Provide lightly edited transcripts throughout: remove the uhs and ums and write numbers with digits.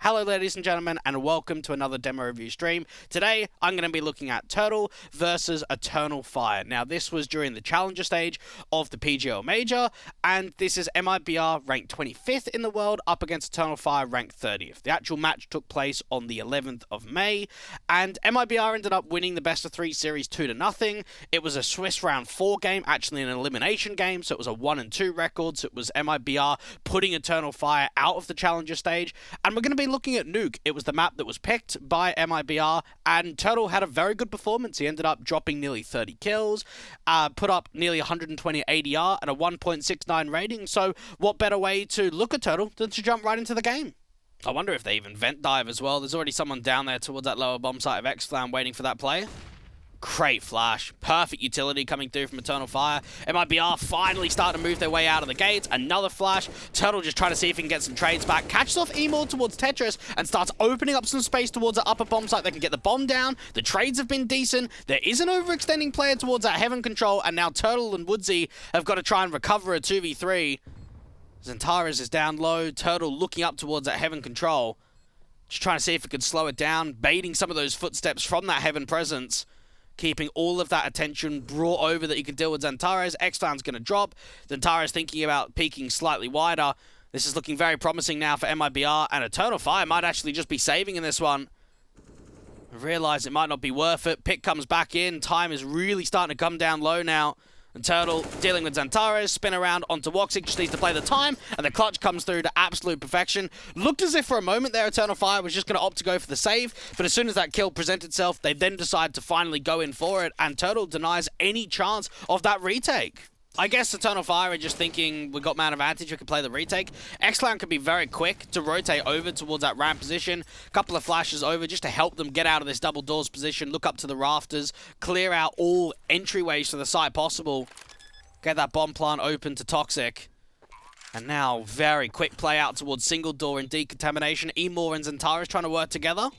Hello ladies and gentlemen, and welcome to another demo review stream. Today I'm going to be looking at Tuurtle versus Eternal Fire. Now this was during the challenger stage of the PGL Major, and this is MIBR ranked 25th in the world up against Eternal Fire ranked 30th. The actual match took place on the 11th of May, and MIBR ended up winning the best of 3 series 2-0. It was a Swiss round 4 game, actually an elimination game, so it was a 1-2 record, so it was MIBR putting Eternal Fire out of the challenger stage, and we're going to be looking at Nuke. It was the map that was picked by MIBR, and Tuurtle had a very good performance. He ended up dropping nearly 30 kills, put up nearly 120 ADR and a 1.69 rating, so what better way to look at Tuurtle than to jump right into the game? I wonder if they even vent dive as well. There's already someone down there towards that lower bomb site of X-Flam waiting for that play. Great flash. Perfect utility coming through from Eternal Fire. MIBR finally starting to move their way out of the gates. Another flash. Tuurtle just trying to see if he can get some trades back. Catches off Emor towards Tetris and starts opening up some space towards the upper bomb site. They can get the bomb down. The trades have been decent. There is an overextending player towards that heaven control, and now Tuurtle and Woodsy have got to try and recover a 2v3. Zantares is down low. Tuurtle looking up towards that heaven control. Just trying to see if it could slow it down. Baiting some of those footsteps from that heaven presence. Keeping all of that attention brought over that you can deal with Zantares. X-Flam's going to drop. Zantares thinking about peeking slightly wider. This is looking very promising now for MIBR, and Eternal Fire might actually just be saving in this one. I realise it might not be worth it. Pick comes back in. Time is really starting to come down low now. And Tuurtle dealing with Zantares, spin around onto Woxic, just needs to play the time, and the clutch comes through to absolute perfection. Looked as if for a moment there Eternal Fire was just going to opt to go for the save, but as soon as that kill presented itself, they then decide to finally go in for it, and Tuurtle denies any chance of that retake. I guess Eternal Fire are just thinking, we got man advantage, we can play the retake. X-Clan could be very quick to rotate over towards that ramp position. A couple of flashes over just to help them get out of this double doors position, look up to the rafters, clear out all entryways to the site possible. Get that bomb plant open to Toxic. And now, very quick play out towards single door and decontamination. Emor and Zantares trying to work together.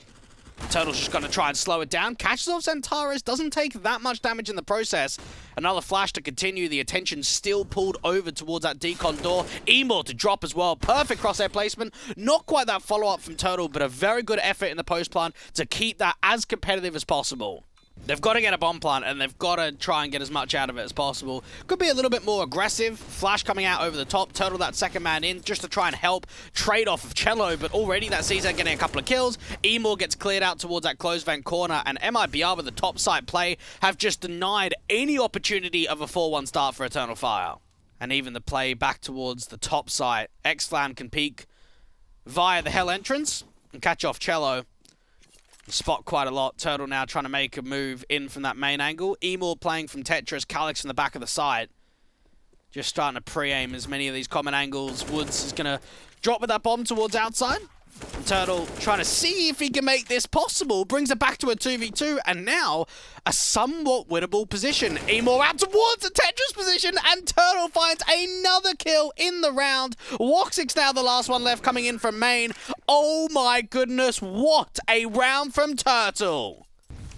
Tuurtle's just going to try and slow it down. Catches off Zantares, doesn't take that much damage in the process. Another flash to continue. The attention still pulled over towards that decon door. Emor to drop as well. Perfect crosshair placement. Not quite that follow-up from Tuurtle, but a very good effort in the post plant to keep that as competitive as possible. They've got to get a bomb plant, and they've got to try and get as much out of it as possible. Could be a little bit more aggressive. Flash coming out over the top. Tuurtle that second man in just to try and help trade off of Cello, but already that sees getting a couple of kills. Emor gets cleared out towards that closed vent corner, and MIBR with the top side play have just denied any opportunity of a 4-1 start for Eternal Fire. And even the play back towards the top site. X-Flam can peek via the hell entrance and catch off Cello. Spot quite a lot. Tuurtle now trying to make a move in from that main angle. Emor playing from Tetris, Calyx in the back of the side. Just starting to pre-aim as many of these common angles. Woods is going to drop with that bomb towards outside. Tuurtle trying to see if he can make this possible. Brings it back to a 2v2, and now a somewhat winnable position. Emor out towards the Tetris position, and Tuurtle finds another kill in the round. Woxic's now the last one left coming in from main. Oh my goodness, what a round from Tuurtle.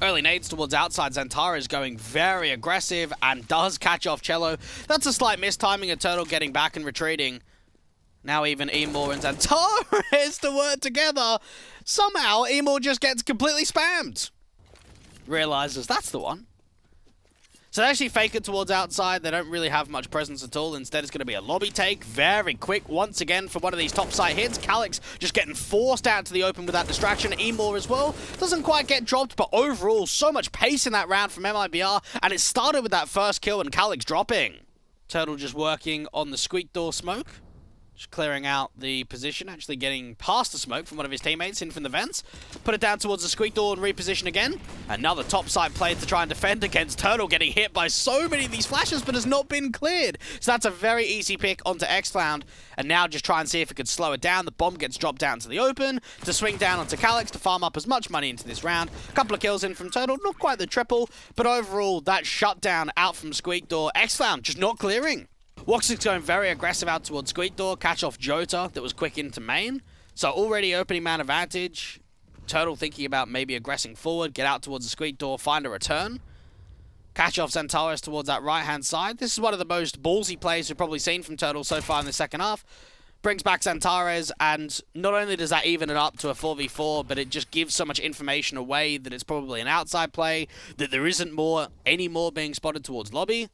Early nades towards outside. Zantares going very aggressive and does catch off Cello. That's a slight mistiming of Tuurtle getting back and retreating. Now even Emor and Zantares to work together. Somehow Emor just gets completely spammed. Realizes that's the one. So they actually fake it towards outside. They don't really have much presence at all. Instead it's going to be a lobby take. Very quick once again for one of these top side hits. Calyx just getting forced out to the open with that distraction. Emor as well. Doesn't quite get dropped, but overall so much pace in that round from MIBR. And it started with that first kill and Calyx dropping. Tuurtle just working on the squeak door smoke. Just clearing out the position, actually getting past the smoke from one of his teammates in from the vents. Put it down towards the squeak door and reposition again. Another top side play to try and defend against Tuurtle, getting hit by so many of these flashes, but has not been cleared. So that's a very easy pick onto X-Flam. And now just try and see if it could slow it down. The bomb gets dropped down to the open to swing down onto Calyx to farm up as much money into this round. A couple of kills in from Tuurtle, not quite the triple, but overall that shutdown out from squeak door. X-Flam just not clearing. Woxic's going very aggressive out towards Squeak Door. Catch off Jota that was quick into main. So already opening man advantage. Tuurtle thinking about maybe aggressing forward. Get out towards the Squeak Door. Find a return. Catch off Zantares towards that right hand side. This is one of the most ballsy plays we've probably seen from Tuurtle so far in the second half. brings back Xantares, and not only does that even it up to a 4v4, but it just gives so much information away that it's probably an outside play, that there isn't any more being spotted towards lobby.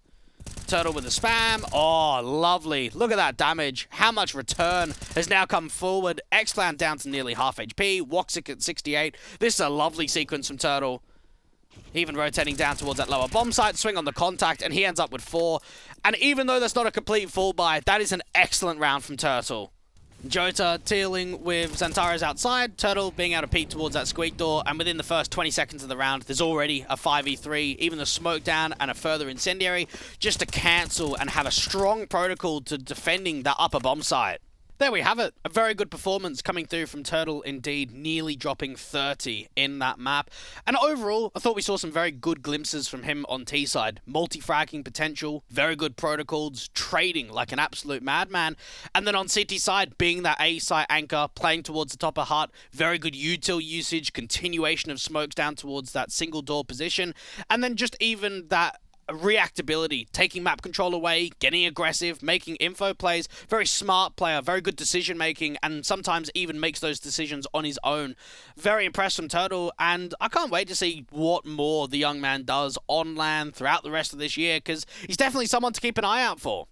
Tuurtle with a spam. Oh, lovely. Look at that damage. How much return has now come forward. X-Clan down to nearly half HP. Woxic at 68. This is a lovely sequence from Tuurtle. Even rotating down towards that lower bomb site, swing on the contact, and he ends up with 4. And even though that's not a complete full buy, that is an excellent round from Tuurtle. Jota dealing with Xantares outside, Tuurtle being able to peek towards that squeak door, and within the first 20 seconds of the round, there's already a 5v3, even the smoke down and a further incendiary, just to cancel and have a strong protocol to defending that upper bomb site. There we have it. A very good performance coming through from Tuurtle, indeed, nearly dropping 30 in that map. And overall, I thought we saw some very good glimpses from him on T-side. Multi-fragging potential, very good protocols, trading like an absolute madman. And then on CT side, being that A-site anchor, playing towards the top of hut, very good util usage, continuation of smokes down towards that single door position. And then just even that reactability, taking map control away, getting aggressive, making info plays, very smart player, very good decision making, and sometimes even makes those decisions on his own. Very impressed from Tuurtle, and I can't wait to see what more the young man does on LAN throughout the rest of this year, because he's definitely someone to keep an eye out for.